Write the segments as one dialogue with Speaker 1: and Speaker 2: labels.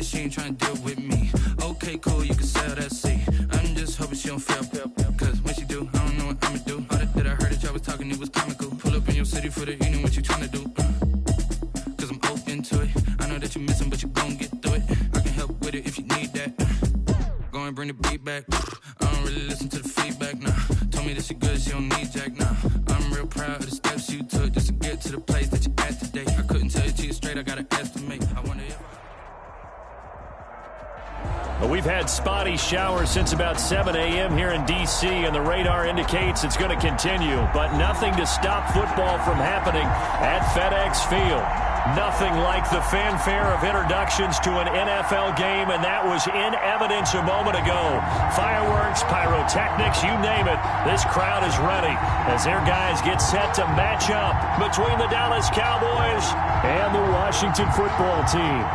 Speaker 1: said she ain't trying to deal with me. Okay, cool, you can sell that seat. I'm just hoping she don't fail. Cause when she do, I don't know what I'ma do. All that I heard that y'all was talking, it was comical. Pull up in your city for the evening, what you trying to do? Cause I'm open to it. I know that you missing, but you gon' get through it. I can help with it if you need that. Go and bring the beat back. I don't really listen to the feedback, nah. Told me that she good, she don't need Jack, nah. I'm real proud of the steps you took just to get to the place that you at today. I couldn't tell you to you straight, I gotta estimate. I wonder if...
Speaker 2: Well, we've had spotty showers since about 7 a.m. here in D.C., and the radar indicates it's going to continue. But nothing to stop football from happening at FedEx Field. Nothing like the fanfare of introductions to an NFL game, and that was in evidence a moment ago. Fireworks, pyrotechnics, you name it. This crowd is ready as their guys get set to match up between the Dallas Cowboys and the Washington football team.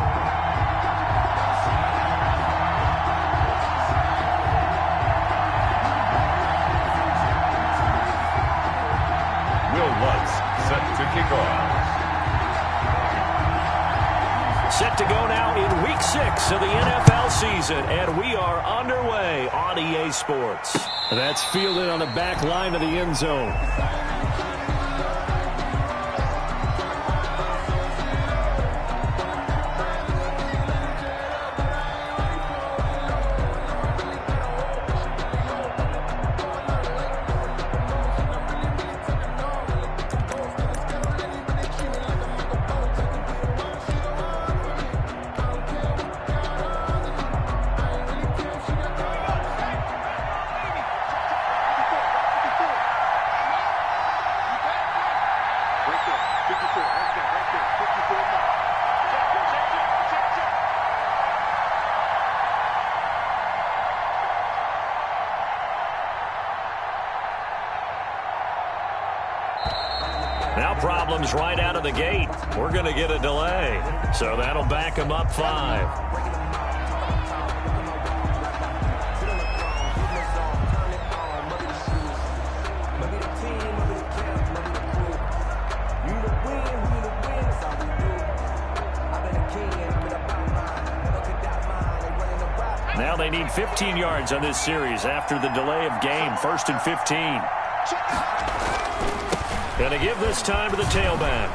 Speaker 3: Set to kick off.
Speaker 2: Set to go now in Week 6 of the NFL season, and we are underway on EA Sports. That's fielded on the back line of the end zone. Now problems right out of the gate. We're going to get a delay. So that'll back them up 5. Now they need 15 yards on this series after the delay of game. 1st and 15. Going to give this time to the tailback.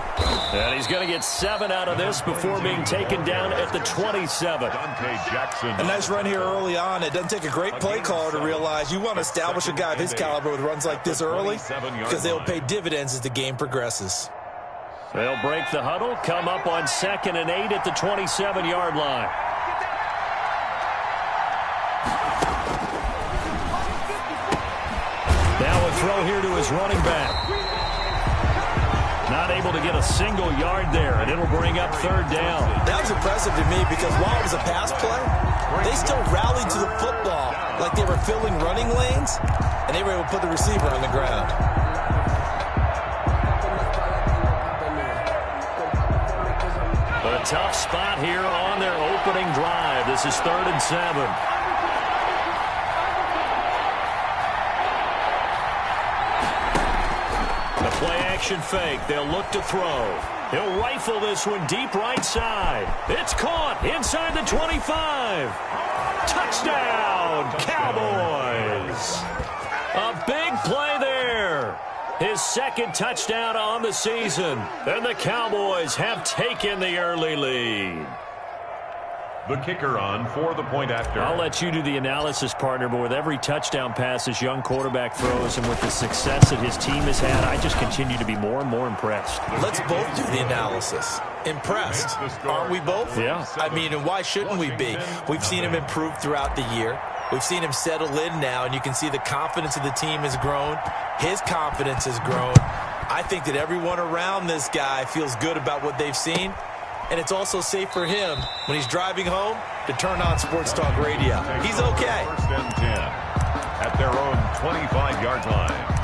Speaker 2: And he's going to get 7 out of this before being taken down at the 27.
Speaker 4: A nice run here early on. It doesn't take a great play caller to realize you want to establish a guy of his caliber with runs like this early because they'll pay dividends as the game progresses.
Speaker 2: They'll break the huddle, come up on 2nd and 8 at the 27-yard line. Now a throw here to his running back. Not able to get a single yard there, and it'll bring up 3rd down.
Speaker 4: That was impressive to me because while it was a pass play, they still rallied to the football like they were filling running lanes, and they were able to put the receiver on the ground.
Speaker 2: But a tough spot here on their opening drive. This is 3rd and 7. Play-action fake. They'll look to throw. He'll rifle this one deep right side. It's caught inside the 25. Touchdown, Cowboys. A big play there. His 2nd touchdown on the season. And the Cowboys have taken the early lead.
Speaker 3: The kicker on for the point after.
Speaker 2: I'll let you do the analysis, partner, but with every touchdown pass this young quarterback throws and with the success that his team has had, I just continue to be more and more impressed.
Speaker 4: Let's both do the analysis. Impressed. Aren't we both?
Speaker 2: Yeah.
Speaker 4: I mean, and why shouldn't we be? We've seen him improve throughout the year. We've seen him settle in now, and you can see the confidence of the team has grown. His confidence has grown. I think that everyone around this guy feels good about what they've seen. And it's also safe for him when he's driving home to turn on Sports Talk Radio. He's okay.
Speaker 3: 1st and 10 at their own 25-yard line.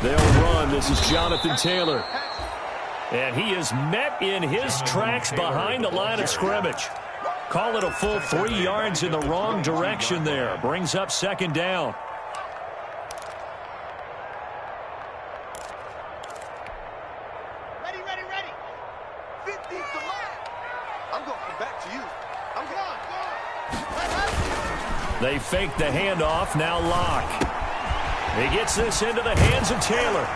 Speaker 2: They'll run. This is Jonathan Taylor. And he is met in his tracks behind the line of scrimmage. Call it a full 3 yards in the wrong direction there. Brings up second down.
Speaker 5: Ready. 50 to line. I'm going to come back to you. I'm going.
Speaker 2: They fake the handoff. Now Locke. He gets this into the hands of Taylor.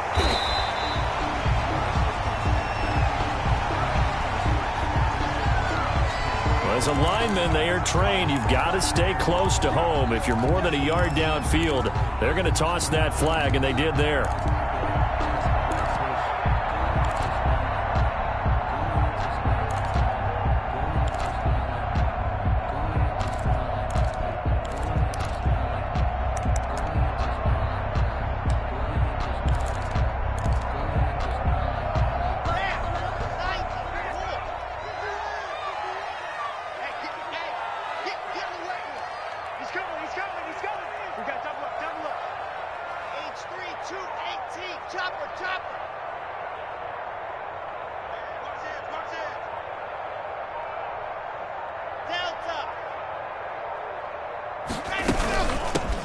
Speaker 2: As a lineman, they are trained. You've got to stay close to home. If you're more than a yard downfield, they're going to toss that flag, and they did there.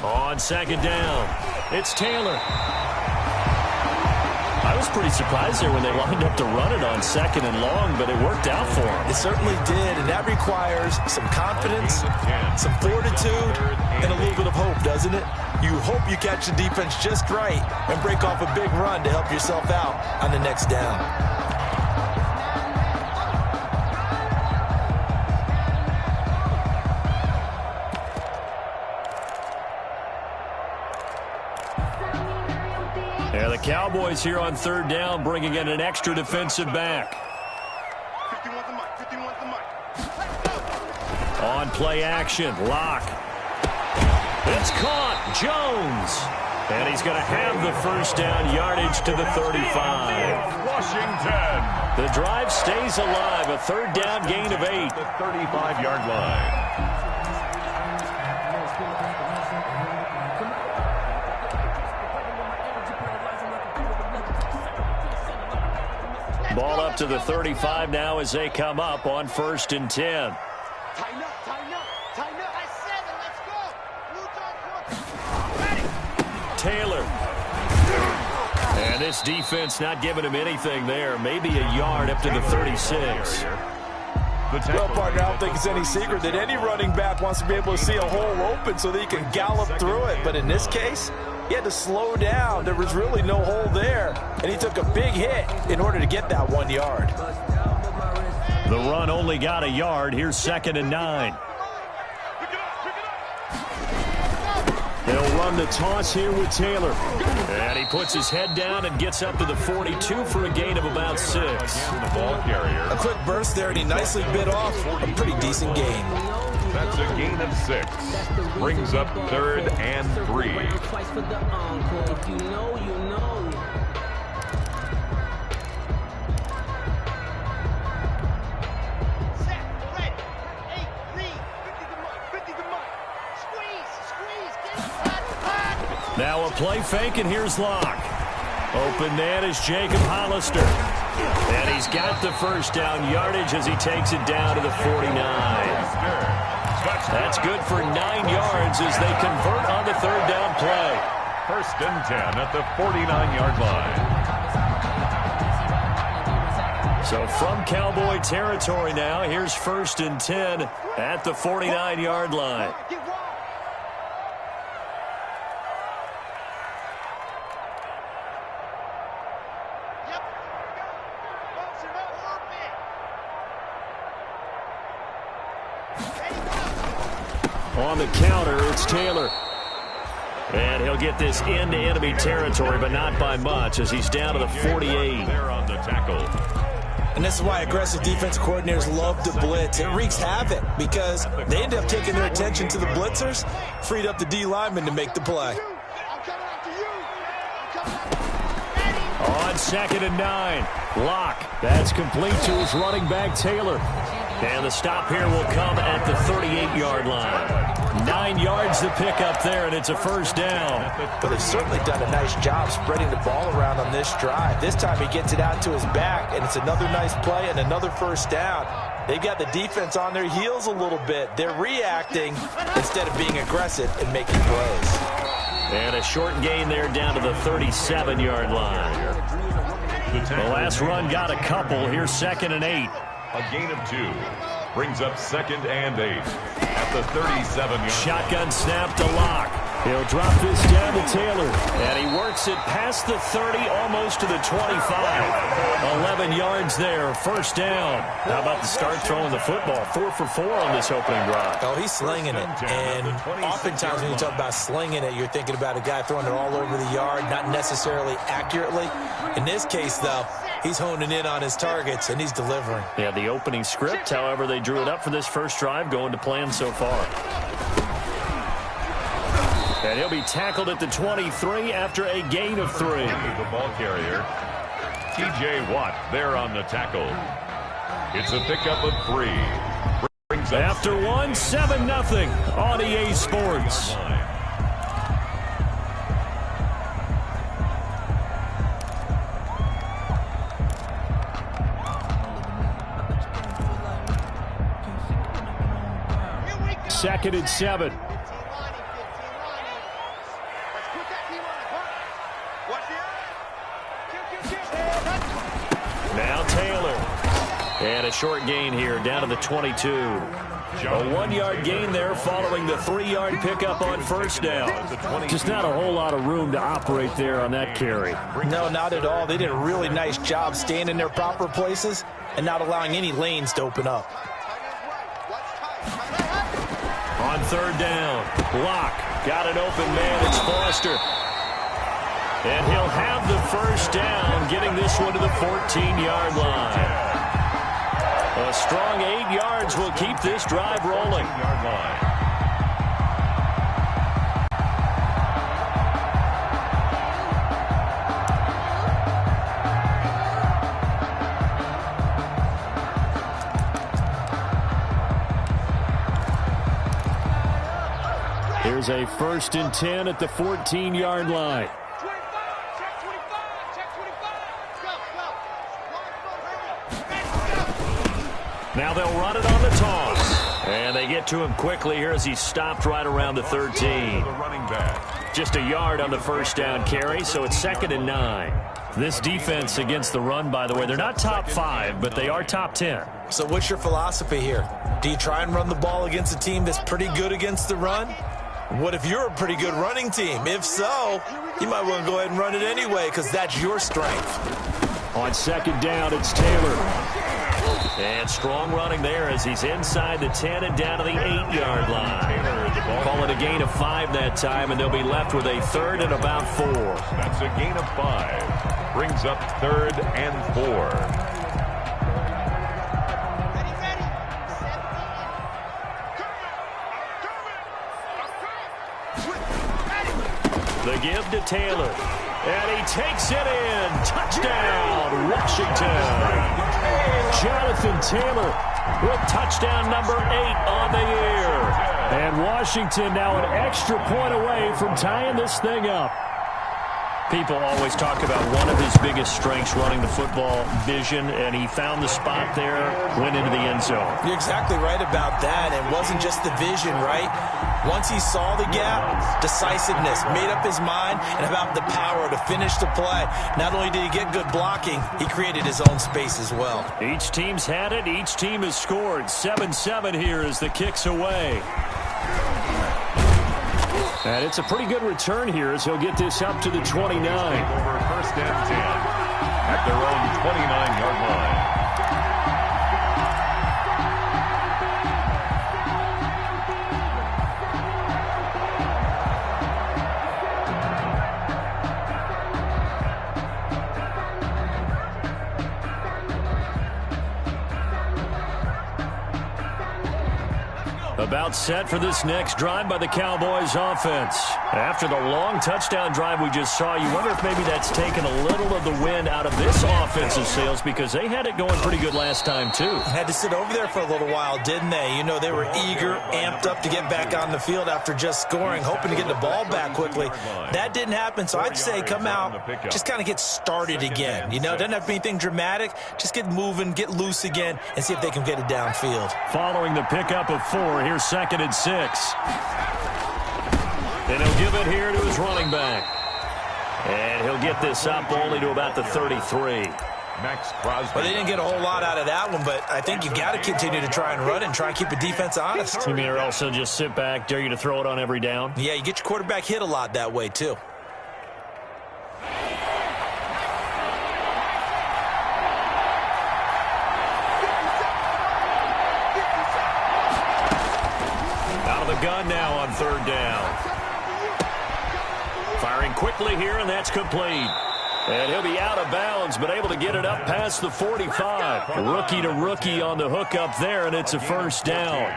Speaker 2: On second down, it's Taylor. I was pretty surprised there when they lined up to run it on second and long, but it worked out for them.
Speaker 4: It certainly did, and that requires some confidence, some fortitude, and a little bit of hope, doesn't it? You hope you catch the defense just right and break off a big run to help yourself out on the next down.
Speaker 2: Yeah, the Cowboys here on third down, bringing in an extra defensive back.
Speaker 5: 51's the mic. 51's the mic.
Speaker 2: On play action, Locke. It's caught, Jones. And he's going to have the first down, yardage to the 35.
Speaker 3: Washington.
Speaker 2: The drive stays alive, a third down gain of 8.
Speaker 3: The 35-yard line.
Speaker 2: Ball up to the 35 now as they come up on 1st and 10.
Speaker 5: Tighten up. I said it. Let's go. Ready.
Speaker 2: Taylor. And this defense not giving him anything there. Maybe a yard up to the 36.
Speaker 4: Well, partner, I don't think it's any secret that any running back wants to be able to see a hole open so that he can gallop through it. But in this case, he had to slow down. There was really no hole there. And he took a big hit in order to get that 1 yard.
Speaker 2: The run only got a yard. Here's 2nd and 9. They'll run the toss here with Taylor. And he puts his head down and gets up to the 42 for a gain of about 6.
Speaker 3: The ball carrier.
Speaker 4: A quick burst there, and he nicely bit off a pretty decent gain.
Speaker 3: That's a gain of 6. Brings up 3rd and 3.
Speaker 5: Set. Ready. 8, 3. 50 to mic. Squeeze. Get hot.
Speaker 2: Now a play fake, and here's Locke. Open man is Jacob Hollister. And he's got the first down yardage as he takes it down to the 49. That's good for 9 yards as they convert on the third down play.
Speaker 3: 1st and 10 at the 49-yard line.
Speaker 2: So from Cowboy territory now, here's 1st and 10 at the 49-yard line.
Speaker 5: Get wide. Yep. Bounce it up a little bit. Ready, go.
Speaker 2: On the counter, it's Taylor. And he'll get this into enemy territory, but not by much, as he's down to the 48.
Speaker 3: There on the tackle.
Speaker 4: And this is why aggressive defense coordinators love to blitz. It wreaks havoc because they end up taking their attention to the blitzers, freed up the D lineman to make the play.
Speaker 5: I'm coming after you. Ready.
Speaker 2: On 2nd and 9, Locke. That's complete to his running back, Taylor. And the stop here will come at the 38-yard line. 9 yards to pick up there, and it's a first down.
Speaker 4: But they've certainly done a nice job spreading the ball around on this drive. This time he gets it out to his back, and it's another nice play and another first down. They've got the defense on their heels a little bit. They're reacting instead of being aggressive and making plays.
Speaker 2: And a short gain there down to the 37-yard line. The last run got a couple. Here's 2nd and 8.
Speaker 3: A gain of 2 brings up 2nd and 8 at the 37-yard.
Speaker 2: Shotgun snap to Locke. He'll drop this down to Taylor. And he works it past the 30, almost to the 25. 11 yards there, first down. How about the start throwing the football? 4 for 4 on this opening drive.
Speaker 4: Oh, he's slinging it. And oftentimes when you talk about slinging it, you're thinking about a guy throwing it all over the yard, not necessarily accurately. In this case, though, he's honing in on his targets, and he's delivering.
Speaker 2: Yeah, the opening script, however, they drew it up for this first drive, going to plan so far. And he'll be tackled at the 23 after a gain of 3.
Speaker 3: The ball carrier, T.J. Watt, there on the tackle. It's a pickup of 3. Brings up
Speaker 2: after 1, 7-0 on EA Sports. Second and 7. Now Taylor. And a short gain here down to the 22. A 1-yard gain there following the 3-yard pickup on first down. Just not a whole lot of room to operate there on that carry.
Speaker 4: No, not at all. They did a really nice job staying in their proper places and not allowing any lanes to open up.
Speaker 2: On third down, Locke got an open man. It's Foster. And he'll have the first down, getting this one to the 14-yard line. A strong 8 yards will keep this drive rolling. Here's a 1st and 10 at the 14-yard line. Now they'll run it on the toss. And they get to him quickly here as he stopped right around the 13. Just a yard on the first down carry, so it's 2nd and 9. This defense against the run, by the way, they're not top 5, but they are top 10.
Speaker 4: So what's your philosophy here? Do you try and run the ball against a team that's pretty good against the run? What if you're a pretty good running team? If so, you might want to go ahead and run it anyway because that's your strength.
Speaker 2: On 2nd down, it's Taylor. And strong running there as he's inside the 10 and down to the 8-yard line. Call it a gain of 5 that time, and they'll be left with a 3rd and about 4.
Speaker 3: That's a gain of 5. Brings up 3rd and 4.
Speaker 2: The give to Taylor. And he takes it in. Touchdown, Washington. Jonathan Taylor with touchdown number 8 on the year. And Washington now an extra point away from tying this thing up. People always talk about one of his biggest strengths, running the football, vision, and he found the spot there, went into the end zone.
Speaker 4: You're exactly right about that. It wasn't just the vision, right? Once he saw the gap, decisiveness, made up his mind, and about the power to finish the play. Not only did he get good blocking, he created his own space as well.
Speaker 2: Each team's had it. Each team has scored. 7-7 here as the kick's away. And it's a pretty good return here as he'll get this up to the 29.
Speaker 3: Over 1st and 10 at their own 29-yard line.
Speaker 2: About set for this next drive by the Cowboys offense. After the long touchdown drive we just saw, you wonder if maybe that's taken a little of the wind out of this offensive sails, because they had it going pretty good last time too.
Speaker 4: Had to sit over there for a little while, didn't they? You know, they were eager, amped up to get back on the field after just scoring, hoping to get the ball back quickly. That didn't happen, so I'd say come out, just kind of get started again. You know, doesn't have to be anything dramatic. Just get moving, get loose again, and see if they can get it downfield.
Speaker 2: Following the pickup of 4, here's 2nd and 6. And he'll give it here to his running back. And he'll get this up only to about the 33.
Speaker 3: Max Crosby.
Speaker 4: Well, they didn't get a whole lot out of that one, but I think you got to continue to try and run and try and keep the defense honest.
Speaker 2: You mean or also just sit back, dare you to throw it on every down?
Speaker 4: Yeah, you get your quarterback hit a lot that way, too.
Speaker 2: Gun now on 3rd down. Firing quickly here, and that's complete. And he'll be out of bounds, but able to get it up past the 45. Rookie to rookie on the hook up there, and it's a 1st down.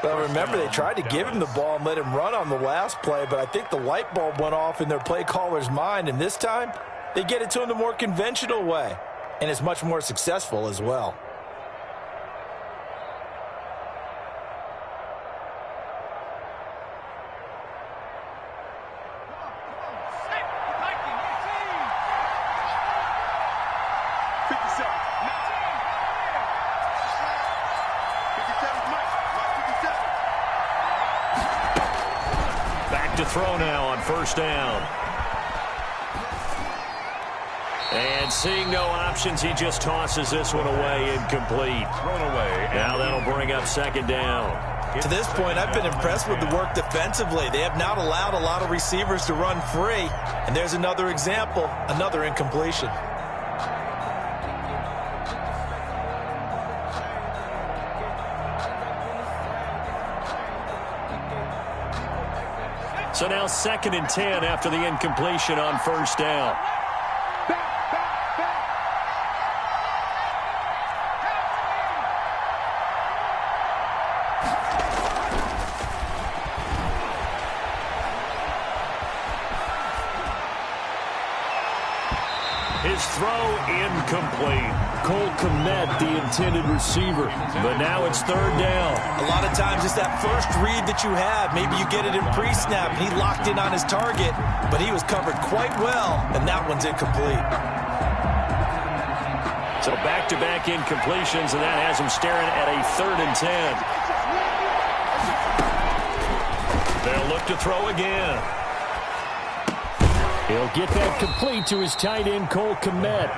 Speaker 4: Well, remember, they tried to give him the ball and let him run on the last play, but I think the light bulb went off in their play caller's mind, and this time they get it to him the more conventional way, and it's much more successful as well.
Speaker 2: To throw now on 1st down. And seeing no options, he just tosses this one away, incomplete.
Speaker 3: Thrown away.
Speaker 2: Now that'll bring up 2nd down.
Speaker 4: To this point, I've been impressed with the work defensively. They have not allowed a lot of receivers to run free. And there's another example, another incompletion.
Speaker 2: So now 2nd and 10 after the incompletion on 1st down. His throw incomplete. Cole Kmet, the intended receiver. But now it's 3rd down.
Speaker 4: A lot of times it's that first read that you have. Maybe you get it in pre-snap, and he locked in on his target, but he was covered quite well, and that one's incomplete.
Speaker 2: So back-to-back incompletions, and that has him staring at a 3rd and 10. They'll look to throw again. He'll get that complete to his tight end, Cole Kmet.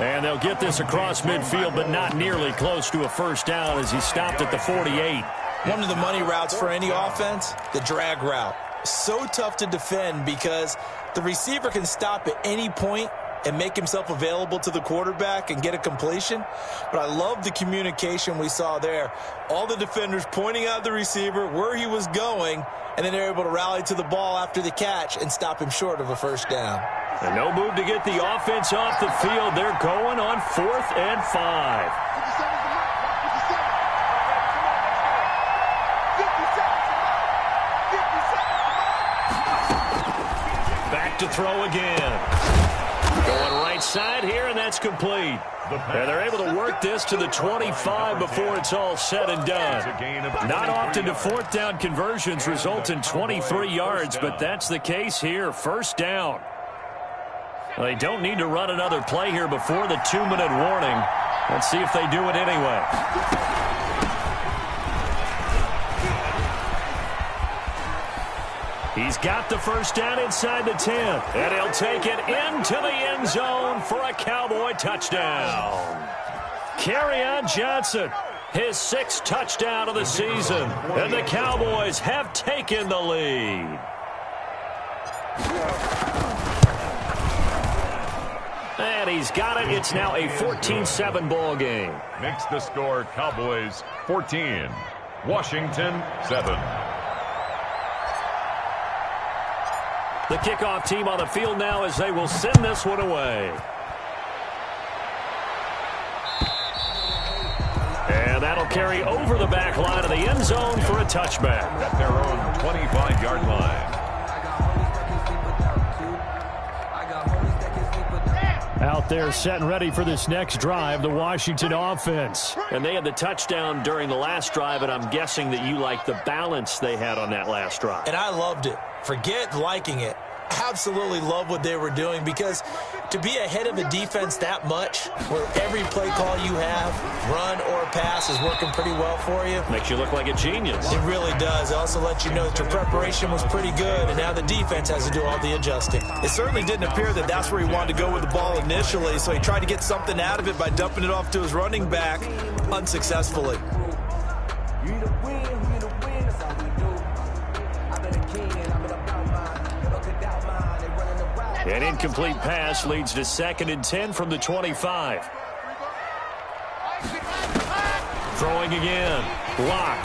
Speaker 2: And they'll get this across midfield, but not nearly close to a 1st down as he stopped at the 48.
Speaker 4: One of the money routes for any offense, the drag route. So tough to defend because the receiver can stop at any point and make himself available to the quarterback and get a completion. But I love the communication we saw there. All the defenders pointing out the receiver, where he was going, and then they're able to rally to the ball after the catch and stop him short of a 1st down.
Speaker 2: And no move to get the offense off the field. They're going on 4th and 5. Back to throw again. Going right side here, and that's complete. And they're able to work this to the 25 before it's all said and done. Not often do 4th down conversions result in 23 yards, but that's the case here. 1st down. Well, they don't need to run another play here before the 2-minute warning. Let's see if they do it anyway. He's got the 1st down inside the 10. And he'll take it into the end zone for a Cowboy touchdown. Kerryon Johnson, his 6th touchdown of the season. And the Cowboys have taken the lead. And he's got it. It's now a 14-7 ball game.
Speaker 3: Makes the score Cowboys 14, Washington 7.
Speaker 2: The kickoff team on the field now as they will send this one away. And that'll carry over the back line of the end zone for a touchback.
Speaker 3: At their own 25-yard line.
Speaker 2: Out there set and ready for this next drive, the Washington offense. And they had the touchdown during the last drive, and I'm guessing that you like the balance they had on that last drive.
Speaker 4: And I loved it. Forget liking it. Absolutely love what they were doing, because to be ahead of a defense that much, where every play call you have, run or pass, is working pretty well for you.
Speaker 2: Makes you look like a genius.
Speaker 4: It really does. It also lets you know that your preparation was pretty good, and now the defense has to do all the adjusting. It certainly didn't appear that that's where he wanted to go with the ball initially, so he tried to get something out of it by dumping it off to his running back unsuccessfully.
Speaker 2: An incomplete pass leads to 2nd and 10 from the 25. Throwing again. Block.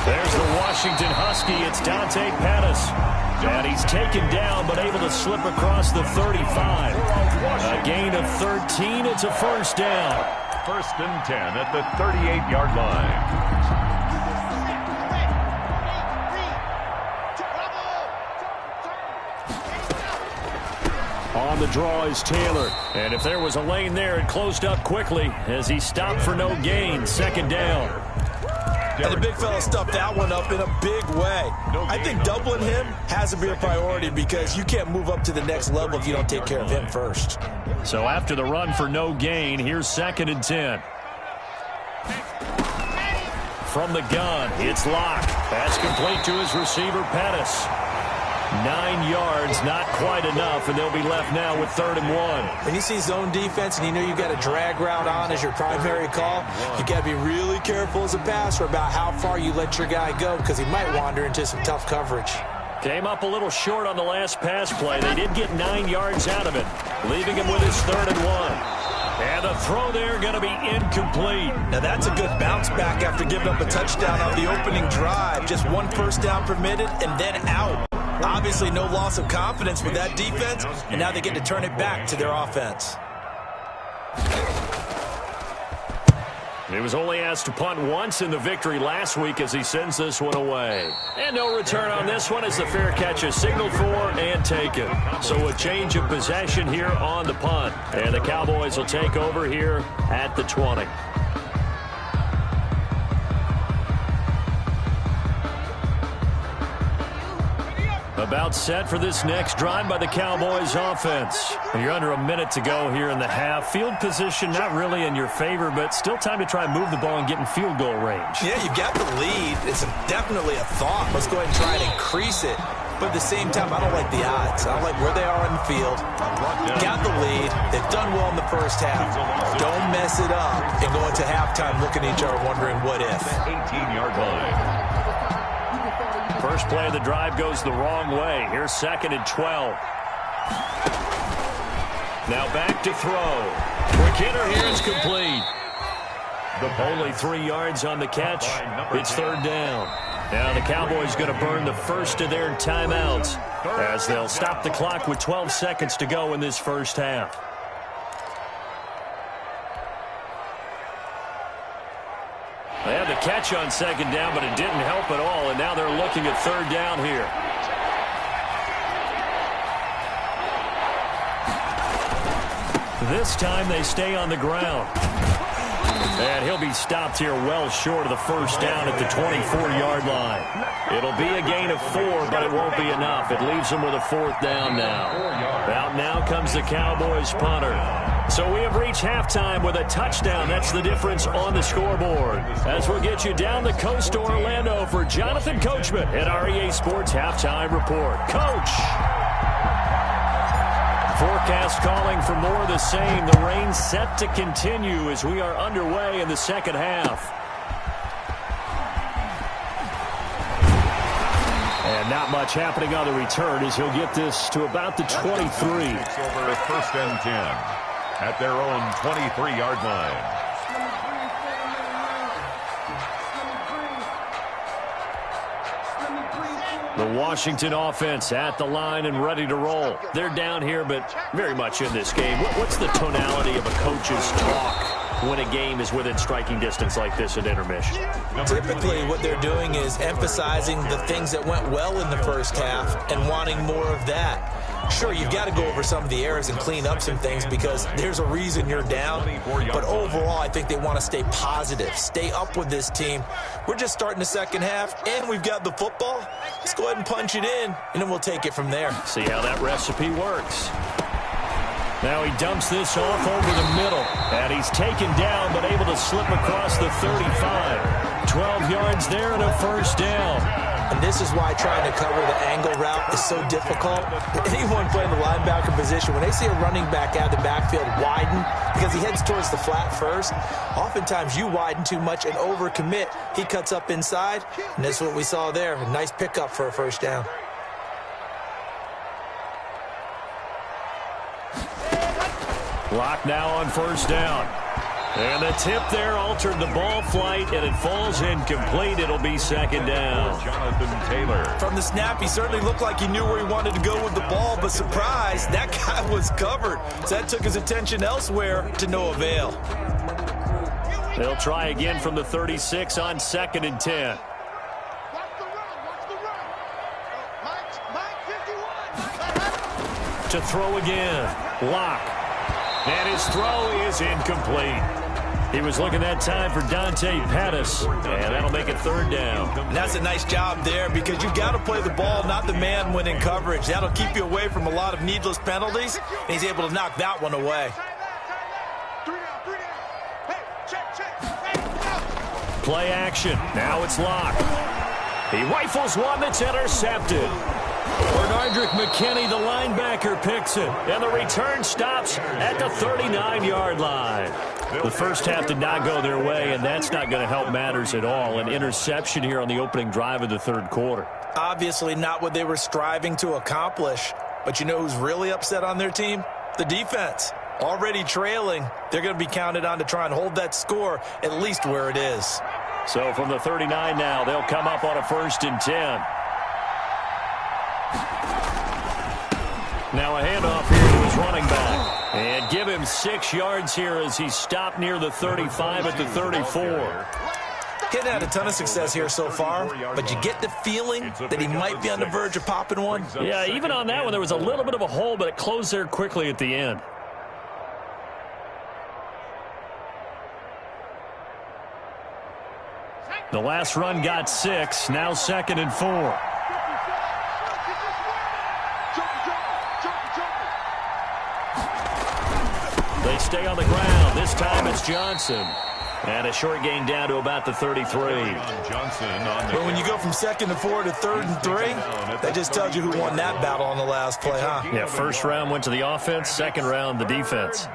Speaker 2: There's the Washington Husky. It's Dante Pettis. And he's taken down but able to slip across the 35. A gain of 13. It's a first down.
Speaker 3: 1st and 10 at the 38-yard line.
Speaker 2: On the draw is Taylor. And if there was a lane there, it closed up quickly as he stopped for no gain. 2nd down.
Speaker 4: And the big fella stuffed that one up in a big way. I think doubling him has to be a priority, because you can't move up to the next level if you don't take care of him first.
Speaker 2: So after the run for no gain, here's 2nd and 10. From the gun, it's Locke. That's complete to his receiver, Pettis. 9 yards, not quite enough, and they'll be left now with 3rd and 1.
Speaker 4: When you see zone defense and you know you've got a drag route on as your primary call, you got to be really careful as a passer about how far you let your guy go, because he might wander into some tough coverage.
Speaker 2: Came up a little short on the last pass play. They did get 9 yards out of it, leaving him with his 3rd and 1. And the throw there going to be incomplete.
Speaker 4: Now that's a good bounce back after giving up a touchdown on the opening drive. Just 1 first down permitted and then out. Obviously no loss of confidence with that defense, and now they get to turn it back to their offense.
Speaker 2: He was only asked to punt once in the victory last week as he sends this one away. And no return on this one as the fair catch is signaled for and taken. So a change of possession here on the punt. And the Cowboys will take over here at the 20. About set for this next drive by the Cowboys offense. You're under a minute to go here in the half. Field position not really in your favor, but still time to try and move the ball and get in field goal range.
Speaker 4: Yeah, you got the lead. It's definitely a thought. Let's go ahead and try and increase it. But at the same time, I don't like the odds. I don't like where they are in the field. Got the lead. They've done well in the first half. Don't mess it up and go into halftime looking at each other wondering what if.
Speaker 3: 18-yard line.
Speaker 2: First play of the drive goes the wrong way. Here's 2nd and 12. Now back to throw. Quick hitter here is complete. Only 3 yards on the catch. It's 3rd down. Now the Cowboys going to burn the first of their timeouts as they'll stop the clock with 12 seconds to go in this first half. They had the catch on 2nd down, but it didn't help at all, and now they're looking at 3rd down here. This time they stay on the ground. And he'll be stopped here well short of the first down at the 24-yard line. It'll be a gain of 4, but it won't be enough. It leaves them with a 4th down now. Out now comes the Cowboys punter. So we have reached halftime with a touchdown. That's the difference on the scoreboard. As we'll get you down the coast to Orlando for Jonathan Coachman at our EA Sports Halftime Report. Coach! Forecast calling for more of the same. The rain set to continue as we are underway in the second half. And not much happening on the return as he'll get this to about the 23.
Speaker 3: It's over 1st and 10 at their own 23-yard line.
Speaker 2: The Washington offense at the line and ready to roll. They're down here, but very much in this game. What's the tonality of a coach's talk when a game is within striking distance like this at intermission?
Speaker 4: Typically, what they're doing is emphasizing the things that went well in the first half and wanting more of that. Sure, you've got to go over some of the errors and clean up some things because there's a reason you're down. But overall, I think they want to stay positive, stay up with this team. We're just starting the second half, and we've got the football. Let's go ahead and punch it in, and then we'll take it from there.
Speaker 2: See how that recipe works. Now he dumps this off over the middle, and he's taken down but able to slip across the 35. 12 yards there and a first down.
Speaker 4: And this is why trying to cover the angle route is so difficult. Anyone playing the linebacker position, when they see a running back out of the backfield widen because he heads towards the flat first, oftentimes you widen too much and overcommit. He cuts up inside, and this is what we saw there. A nice pickup for a first down.
Speaker 2: Lock now on first down. And the tip there altered the ball flight, and it falls incomplete. It'll be second down.
Speaker 3: Jonathan Taylor.
Speaker 4: From the snap, he certainly looked like he knew where he wanted to go with the ball, but surprise, that guy was covered. So that took his attention elsewhere to no avail.
Speaker 2: They'll try again from the 36 on 2nd and 10. To throw again. Lock. And his throw is incomplete. He was looking that time for Dante Pettis, and that'll make it third down.
Speaker 4: And that's a nice job there because you've got to play the ball, not the man when in coverage. That'll keep you away from a lot of needless penalties, and he's able to knock that one away.
Speaker 2: Play action. Now it's Lock. He rifles one that's intercepted. Bernardrick McKinney, the linebacker, picks it, and the return stops at the 39-yard line. The first half did not go their way, and that's not going to help matters at all. An interception here on the opening drive of the third quarter.
Speaker 4: Obviously not what they were striving to accomplish, but you know who's really upset on their team? The defense. Already trailing, they're going to be counted on to try and hold that score at least where it is.
Speaker 2: So from the 39 now, they'll come up on a 1st and 10. Now a handoff here to his running back. And give him 6 yards here as he stopped near the 35 at the 34.
Speaker 4: He's had a ton of success here so far, but you get the feeling that he might be on the verge of popping one.
Speaker 2: Yeah, even on that one, there was a little bit of a hole, but it closed there quickly at the end. The last run got 6, now 2nd and 4. They stay on the ground. This time it's Johnson. And a short gain down to about the 33.
Speaker 4: But when you go from 2nd and 4 to 3rd and 3, that just tells you who won that battle on the last play, huh?
Speaker 2: Yeah, first round went to the offense, second round the defense.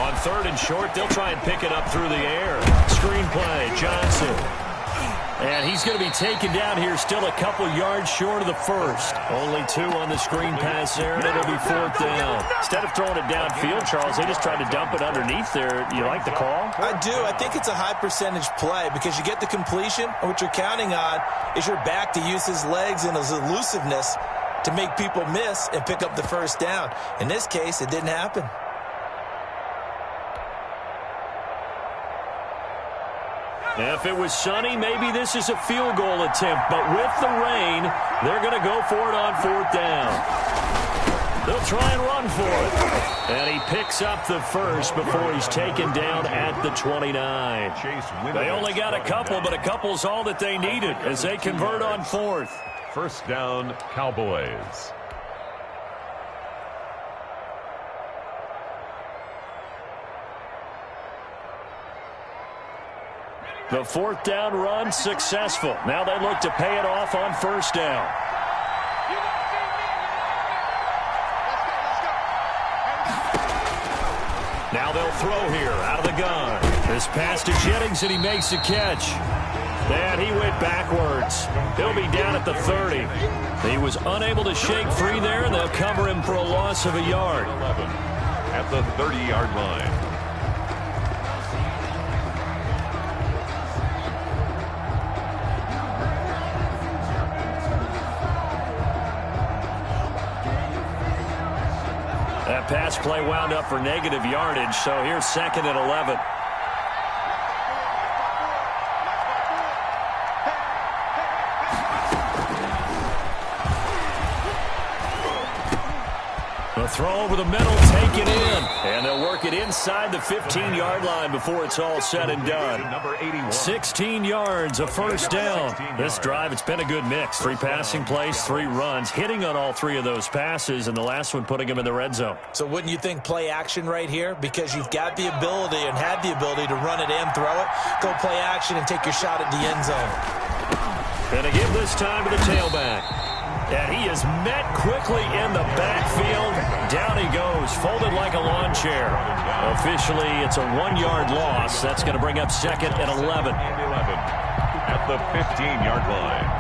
Speaker 2: On 3rd and short, they'll try and pick it up through the air. Screen play, Johnson. And he's going to be taken down here still a couple yards short of the first. Only 2 on the screen pass there, and it'll be 4th down. Instead of throwing it downfield, Charles, they just tried to dump it underneath there. You like the call?
Speaker 4: I do. I think it's a high percentage play because you get the completion, and what you're counting on is your back to use his legs and his elusiveness to make people miss and pick up the first down. In this case, it didn't happen.
Speaker 2: If it was sunny, maybe this is a field goal attempt. But with the rain, they're going to go for it on 4th down. They'll try and run for it. And he picks up the first before he's taken down at the 29. They only got a couple, but a couple's all that they needed as they convert on 4th.
Speaker 3: First down, Cowboys.
Speaker 2: The 4th down run successful. Now they look to pay it off on 1st down. Now they'll throw here out of the gun. This pass to Jennings, and he makes the catch. And he went backwards. He'll be down at the 30. He was unable to shake free there, and they'll cover him for a loss of a yard.
Speaker 3: At the 30-yard line.
Speaker 2: pass play wound up for negative yardage, so here's 2nd and 11. The throw over the middle, taken in. And they'll work it inside the 15-yard line before it's all said and done. 16 yards, a first down. This drive, it's been a good mix. 3 passing plays, 3 runs, hitting on all 3 of those passes, and the last one putting him in the red zone.
Speaker 4: So wouldn't you think play action right here? Because you've got the ability and had the ability to run it and throw it. Go play action and take your shot at the end zone.
Speaker 2: And again this time to the tailback. And he is met quickly in the backfield. Down he goes, folded like a lawn chair. Officially, it's a 1-yard loss. That's going to bring up 2nd and 11.
Speaker 3: At the 15-yard line.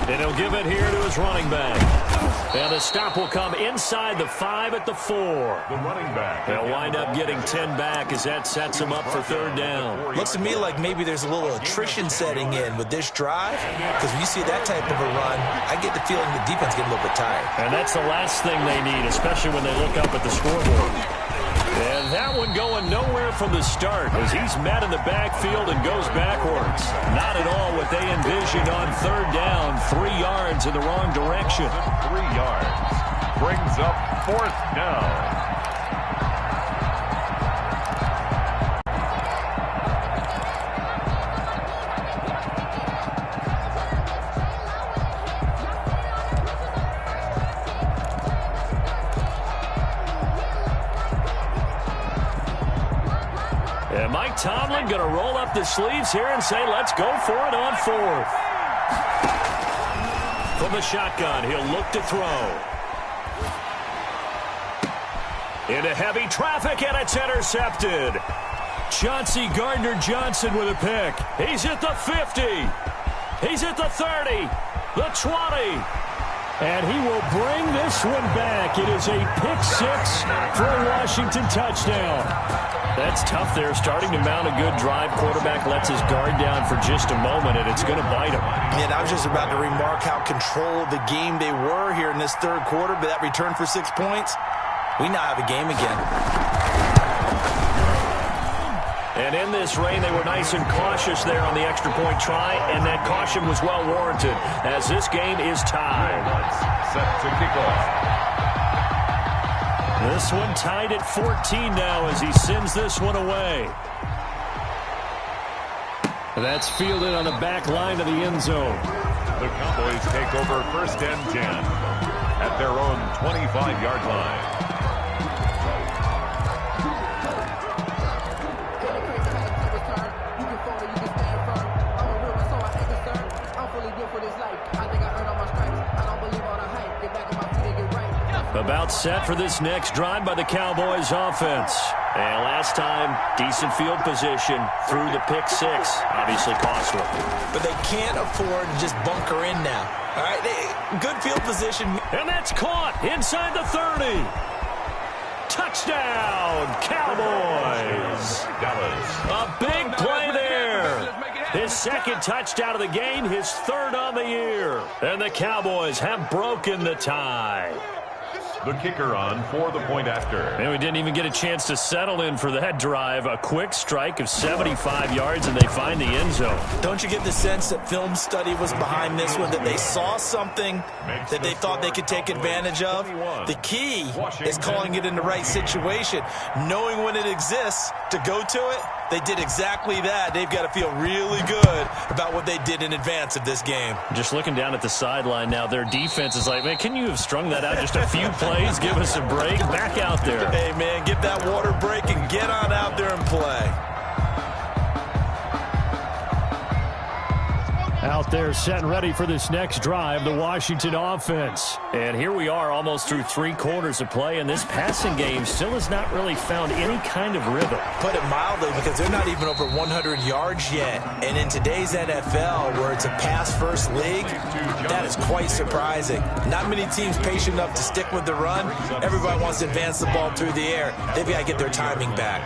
Speaker 2: And he'll give it here to his running back. And the stop will come inside the 5 at the 4.
Speaker 3: The running back.
Speaker 2: They'll wind up getting 10 back as that sets him up for 3rd down.
Speaker 4: Looks to me like maybe there's a little attrition setting in with this drive. Because when you see that type of a run, I get the feeling the defense getting a little bit tired.
Speaker 2: And that's the last thing they need, especially when they look up at the scoreboard. And that one going nowhere from the start as he's met in the backfield and goes backwards. Not at all what they envisioned on 3rd down. 3 yards in the wrong direction.
Speaker 3: 3 yards. Brings up 4th down.
Speaker 2: And Mike Tomlin going to roll up the sleeves here and say, let's go for it on 4th. From the shotgun, he'll look to throw. Into heavy traffic, and it's intercepted. Chauncey Gardner-Johnson with a pick. He's at the 50. He's at the 30. The 20. And he will bring this one back. It is a pick 6 for a Washington touchdown. That's tough there, starting to mount a good drive. Quarterback lets his guard down for just a moment, and it's going to bite him.
Speaker 4: And I was just about to remark how controlled the game they were here in this 3rd quarter, but that return for 6 points, we now have a game again.
Speaker 2: And in this rain, they were nice and cautious there on the extra point try, and that caution was well warranted as this game is tied.
Speaker 3: Set to kick off.
Speaker 2: This one tied at 14 now as he sends this one away. That's fielded on the back line of the end zone.
Speaker 3: The Cowboys take over 1st and 10 at their own 25-yard line.
Speaker 2: About set for this next drive by the Cowboys offense. And last time, decent field position through the pick 6. Obviously costly.
Speaker 4: But they can't afford to just bunker in now. All right, good field position.
Speaker 2: And that's caught inside the 30. Touchdown, Cowboys. A big play there. His 2nd touchdown of the game, his 3rd on the year. And the Cowboys have broken the tie.
Speaker 3: The kicker on for the point after.
Speaker 2: And we didn't even get a chance to settle in for that drive. A quick strike of 75 yards, and they find the end zone.
Speaker 4: Don't you get the sense that film study was behind this one, that they saw something that they thought they could take advantage of? The key is calling it in the right situation, knowing when it exists to go to it. They did exactly that. They've got to feel really good about what they did in advance of this game.
Speaker 2: Just looking down at the sideline now, their defense is like, man, can you have strung that out just a few plays? Give us a break. Back out there.
Speaker 4: Hey, man, get that water break and get on out there and play.
Speaker 2: Out there set and ready for this next drive, the Washington offense. And here we are almost through 3 quarters of play, and this passing game still has not really found any kind of rhythm.
Speaker 4: Put it mildly, because they're not even over 100 yards yet. And in today's NFL, where it's a pass-first league, that is quite surprising. Not many teams patient enough to stick with the run. Everybody wants to advance the ball through the air. They've got to get their timing back.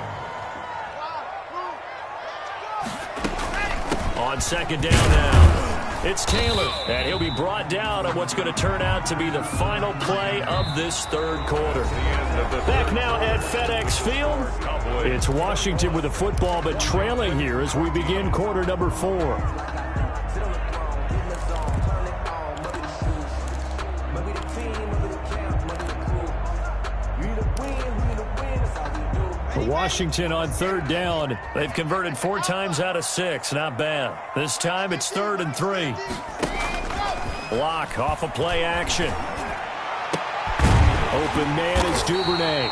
Speaker 2: On second down now, it's Taylor, and he'll be brought down on what's going to turn out to be the final play of this third quarter. Back now at FedEx Field, it's Washington with the football, but trailing here as we begin quarter number 4. Washington on third down. They've converted 4 times out of 6. Not bad. This time it's 3rd and 3. Block off of play action. Open man is Duvernay.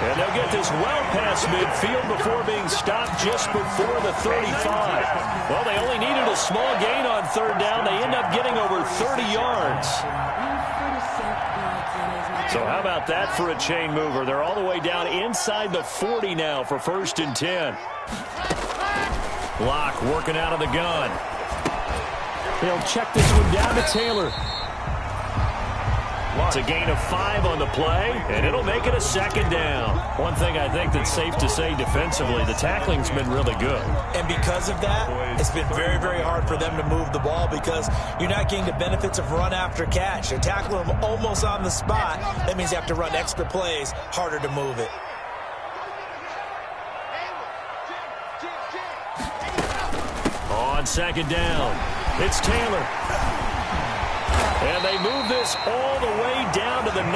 Speaker 2: And they'll get this well past midfield before being stopped just before the 35. Well, they only needed a small gain on third down. They end up getting over 30 yards. So how about that for a chain mover? They're all the way down inside the 40 now for 1st and 10. Block working out of the gun. They'll check this one down to Taylor. It's a gain of 5 on the play, and it'll make it a 2nd down. One thing I think that's safe to say defensively, the tackling's been really good.
Speaker 4: And because of that, it's been very, very hard for them to move the ball because you're not getting the benefits of run after catch. They're tackling them almost on the spot. That means you have to run extra plays, harder to move it.
Speaker 2: On 2nd down, it's Taylor. And they move this all the way down to the 9.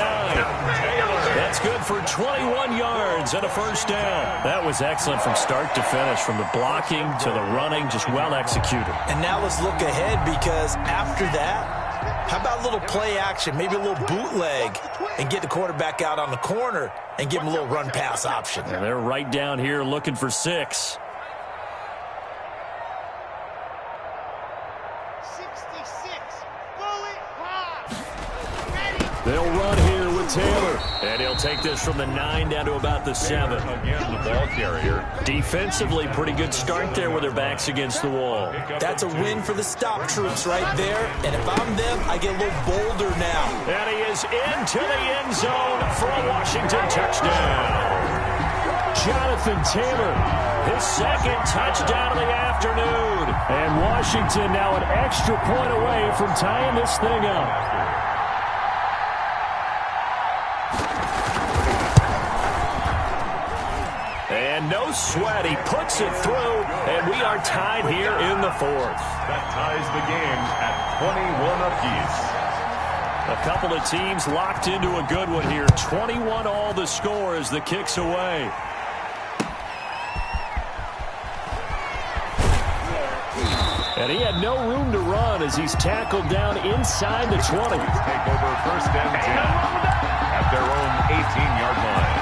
Speaker 2: That's good for 21 yards and a 1st down. That was excellent from start to finish, from the blocking to the running, just well executed.
Speaker 4: And now let's look ahead because after that, how about a little play action, maybe a little bootleg, and get the quarterback out on the corner and give him a little run-pass option.
Speaker 2: And they're right down here looking for 6. They'll run here with Taylor. And he'll take this from the 9 down to about the 7.
Speaker 3: Again, the ball carrier.
Speaker 2: Defensively, pretty good start there with their backs against the wall.
Speaker 4: That's a win for the stop troops right there. And if I'm them, I get a little bolder now.
Speaker 2: And he is into the end zone for a Washington touchdown. Jonathan Taylor, his 2nd touchdown of the afternoon. And Washington now an extra point away from tying this thing up. And no sweat, he puts it through, and we are tied here in the 4th.
Speaker 3: That ties the game at 21 apiece.
Speaker 2: A couple of teams locked into a good one here. 21 all the score as the kick's away. And he had no room to run as he's tackled down inside the 20.
Speaker 3: Take over 1st and 10 at their own 18-yard line.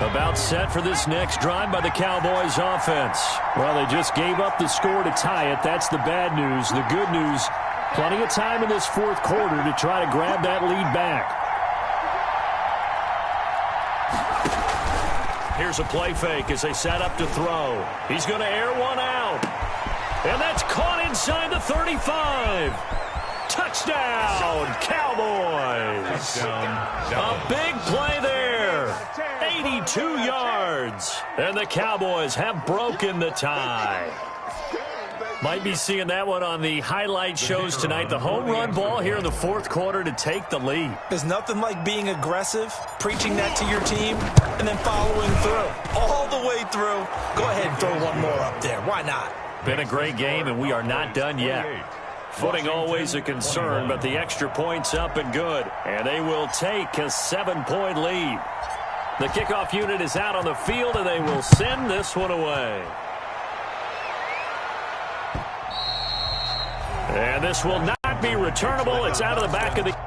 Speaker 2: About set for this next drive by the Cowboys offense. Well, they just gave up the score to tie it. That's the bad news. The good news, plenty of time in this 4th quarter to try to grab that lead back. Here's a play fake as they set up to throw. He's going to air one out. And that's caught inside the 35. Touchdown, Cowboys. A big play there. 82 yards. And the Cowboys have broken the tie. Might be seeing that one on the highlight shows tonight. The home run ball here in the 4th quarter to take the lead.
Speaker 4: There's nothing like being aggressive, preaching that to your team, and then following through. All the way through. Go ahead and throw one more up there. Why not?
Speaker 2: Been a great game, and we are not done yet. Footing always a concern, but the extra point's up and good. And they will take a 7-point lead. The kickoff unit is out on the field, and they will send this one away. And this will not be returnable. It's out of the back of the...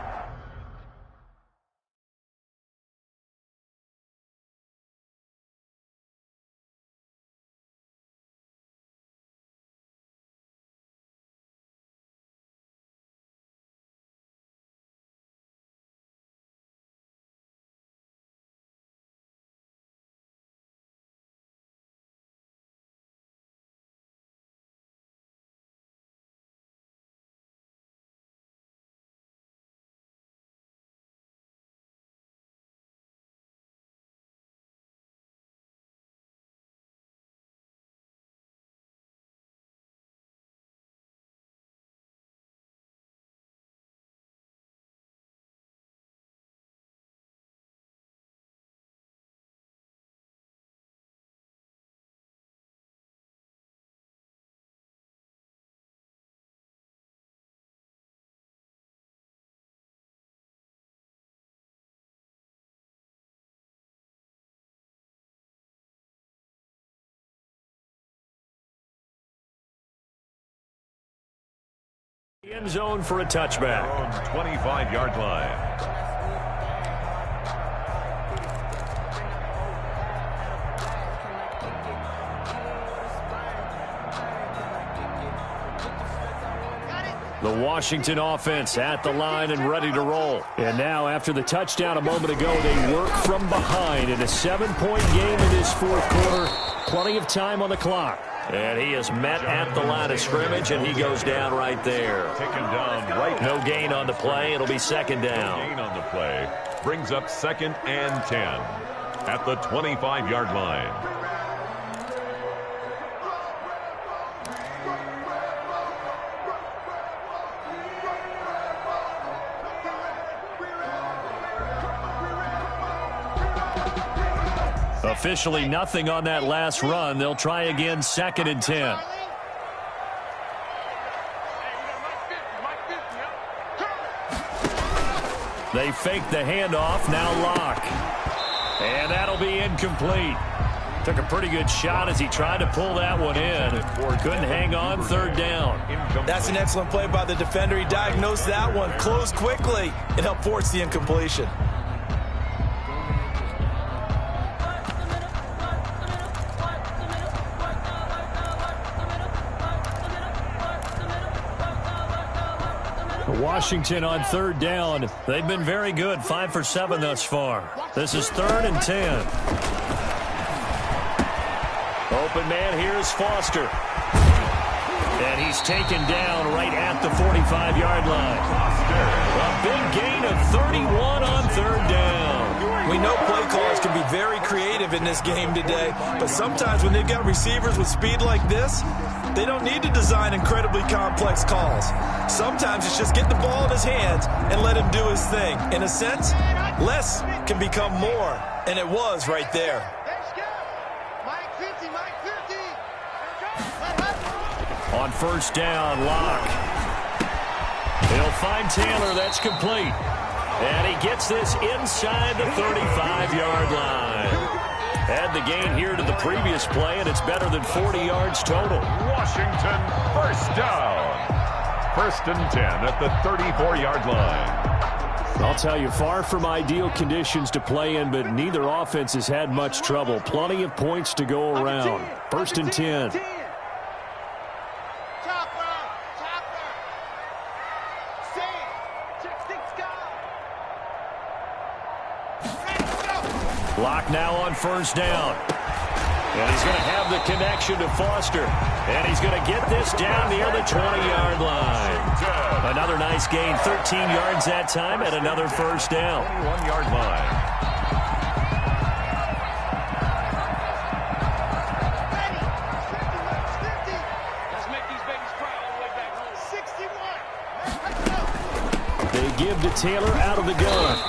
Speaker 2: End zone for a touchback.
Speaker 3: 25-yard line.
Speaker 2: The Washington offense at the line and ready to roll. And now, after the touchdown a moment ago, they work from behind in a 7-point game in this fourth quarter. Plenty of time on the clock. And he is met at the line of scrimmage, and he goes down right there.
Speaker 3: Taken down right.
Speaker 2: No gain on the play. It'll be second down.
Speaker 3: Gain on the play. Brings up 2nd and 10 at the 25-yard line.
Speaker 2: Officially nothing on that last run. They'll try again 2nd and 10. They fake the handoff. Now Locke. And that'll be incomplete. Took a pretty good shot as he tried to pull that one in. Couldn't hang on 3rd down.
Speaker 4: That's an excellent play by the defender. He diagnosed that one, closed quickly, and helped force the incompletion.
Speaker 2: Washington on 3rd down. They've been very good, 5 for 7 thus far. This is 3rd and 10. Open man, here's Foster. And he's taken down right at the 45-yard line. A big gain of 31 on 3rd down.
Speaker 4: We know play callers can be very creative in this game today, but sometimes when they've got receivers with speed like this, they don't need to design incredibly complex calls. Sometimes it's just get the ball in his hands and let him do his thing. In a sense, less can become more, and it was right there.
Speaker 2: On 1st down, Locke. He'll find Taylor. That's complete. And he gets this inside the 35-yard line. Had the gain here to the previous play, and it's better than 40 yards total.
Speaker 3: Washington, 1st down. 1st and 10 at the 34-yard line.
Speaker 2: I'll tell you, far from ideal conditions to play in, but neither offense has had much trouble. Plenty of points to go around. 1st and 10. Locke now on 1st down. And he's going to have the connection to Foster. And he's going to get this down near the 20-yard line. Another nice gain, 13 yards that time, and another 1st down.
Speaker 3: 21-yard line.
Speaker 5: Let's make these babies cry all the way back home. 61.
Speaker 2: They give to Taylor out of the gun.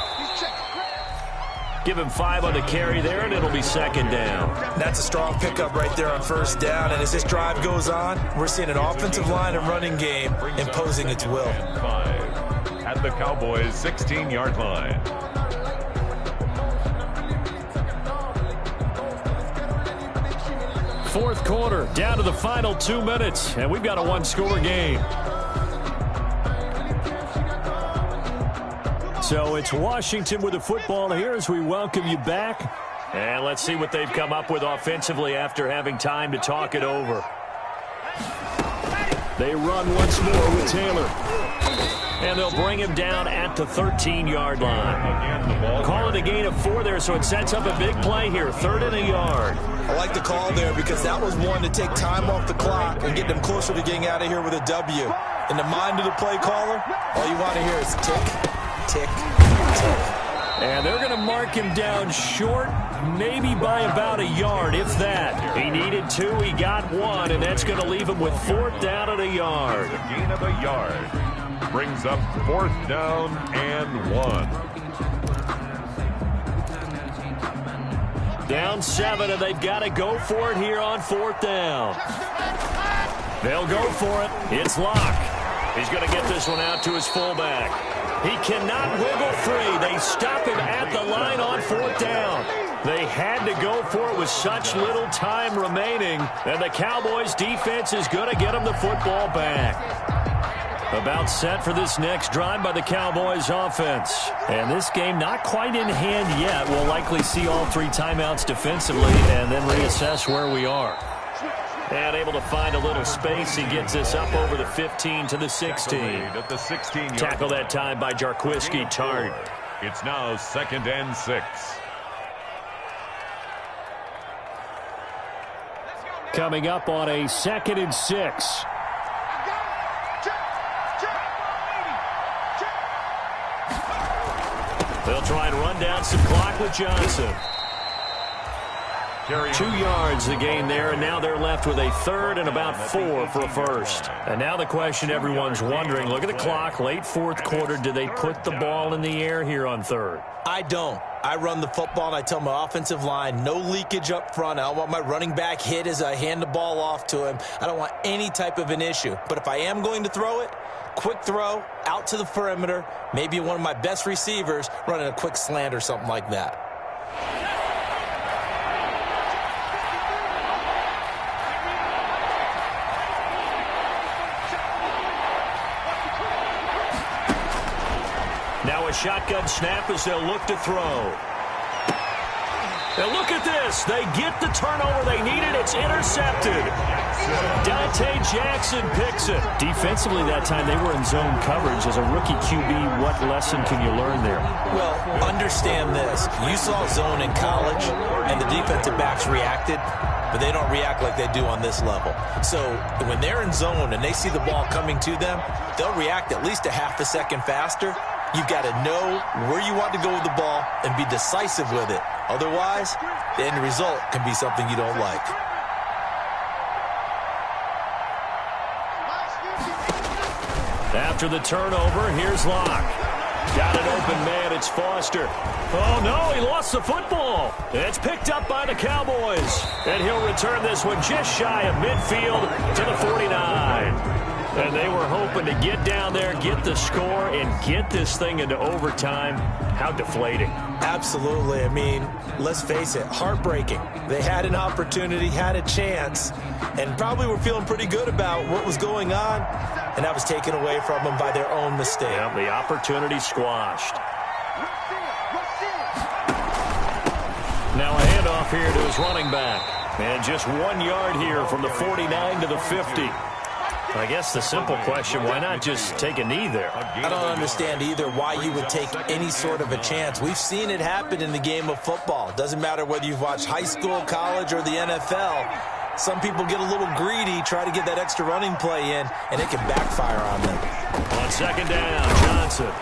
Speaker 2: Give him 5 on the carry there, and it'll be 2nd down.
Speaker 4: That's a strong pickup right there on 1st down, and as this drive goes on, we're seeing an offensive line and running game imposing its will.
Speaker 3: 5 at the Cowboys' 16-yard line.
Speaker 2: Fourth quarter, down to the final 2 minutes, and we've got a one-score game. So it's Washington with the football here as we welcome you back. And let's see what they've come up with offensively after having time to talk it over. They run once more with Taylor. And they'll bring him down at the 13-yard line. Call it a gain of 4 there, so it sets up a big play here. 3rd and a yard.
Speaker 4: I like the call there because that was one to take time off the clock and get them closer to getting out of here with a W. In the mind of the play caller, all you want to hear is tick, tick, tick.
Speaker 2: And they're going to mark him down short, maybe by about a yard, if that. He needed 2, he got 1, and that's going to leave him with 4th down at a yard.
Speaker 3: A gain of a yard. Brings up 4th down and 1.
Speaker 2: Down 7, and they've got to go for it here on 4th down. They'll go for it. It's Locke. He's going to get this one out to his fullback. He cannot wiggle free. They stop him at the line on 4th down. They had to go for it with such little time remaining, and the Cowboys defense is going to get him the football back. About set for this next drive by the Cowboys offense. And this game not quite in hand yet. We'll likely see all 3 timeouts defensively and then reassess where we are. And able to find a little space. He gets this up over the 15 to the 16.
Speaker 3: At the 16-yard
Speaker 2: Tackle that time by Jarquiski Tart.
Speaker 3: It's now 2nd and 6.
Speaker 2: Coming up on a 2nd and 6. They'll try and run down some clock with Johnson. 2 yards the gain there, and now they're left with a 3rd and about 4 for a first. And now the question everyone's wondering, look at the clock, late 4th quarter, do they put the ball in the air here on 3rd?
Speaker 4: I don't. I run the football, and I tell my offensive line, no leakage up front. I don't want my running back hit as I hand the ball off to him. I don't want any type of an issue. But if I am going to throw it, quick throw, out to the perimeter, maybe one of my best receivers running a quick slant or something like that.
Speaker 2: Now a shotgun snap as they'll look to throw. Now look at this. They get the turnover they needed. It's intercepted. Dante Jackson picks it. Defensively that time, they were in zone coverage. As a rookie QB, what lesson can you learn there?
Speaker 4: Well, understand this. You saw zone in college, and the defensive backs reacted, but they don't react like they do on this level. So when they're in zone and they see the ball coming to them, they'll react at least a half a second faster. You've got to know where you want to go with the ball and be decisive with it. Otherwise, the end result can be something you don't like.
Speaker 2: After the turnover, here's Locke. Got an open man. It's Foster. Oh, no, he lost the football. It's picked up by the Cowboys. And he'll return this one just shy of midfield to the 49. And they were hoping to get down there, get the score, and get this thing into overtime. How deflating.
Speaker 4: Absolutely. I mean, let's face it, heartbreaking. They had an opportunity, had a chance, and probably were feeling pretty good about what was going on, and that was taken away from them by their own mistake.
Speaker 2: Yeah, the opportunity squashed. Now a handoff here to his running back. And just 1 yard here from the 49 to the 50. I guess the simple question, why not just take a knee there?
Speaker 4: I don't understand either why you would take any sort of a chance. We've seen it happen in the game of football. It doesn't matter whether you've watched high school, college, or the NFL. Some people get a little greedy, try to get that extra running play in, and it can backfire on them.
Speaker 2: On 2nd down, Johnson.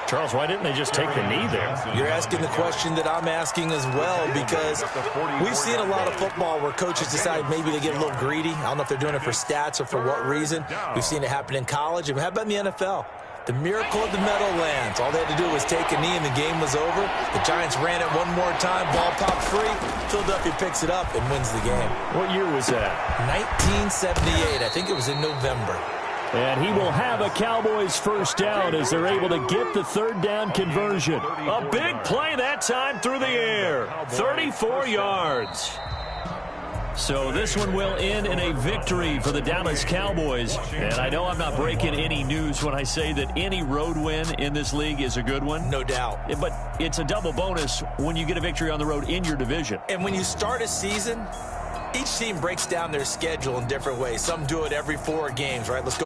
Speaker 2: Charles, why didn't they just take the knee there?
Speaker 4: You're asking the question that I'm asking as well, because we've seen a lot of football where coaches decide maybe they get a little greedy. I don't know if they're doing it for stats or for what reason. We've seen it happen in college. And how about in the NFL? The miracle of the Meadowlands. All they had to do was take a knee and the game was over. The Giants ran it one more time. Ball popped free. Philadelphia picks it up and wins the game.
Speaker 2: What year was that?
Speaker 4: 1978. I think it was in November.
Speaker 2: And he will have a Cowboys first down as they're able to get the 3rd down conversion. A big play that time through the air. 34 yards. So this one will end in a victory for the Dallas Cowboys. And I know I'm not breaking any news when I say that any road win in this league is a good one.
Speaker 4: No doubt.
Speaker 2: But it's a double bonus when you get a victory on the road in your division.
Speaker 4: And when you start a season, each team breaks down their schedule in different ways. Some do it every 4 games, right? Let's go.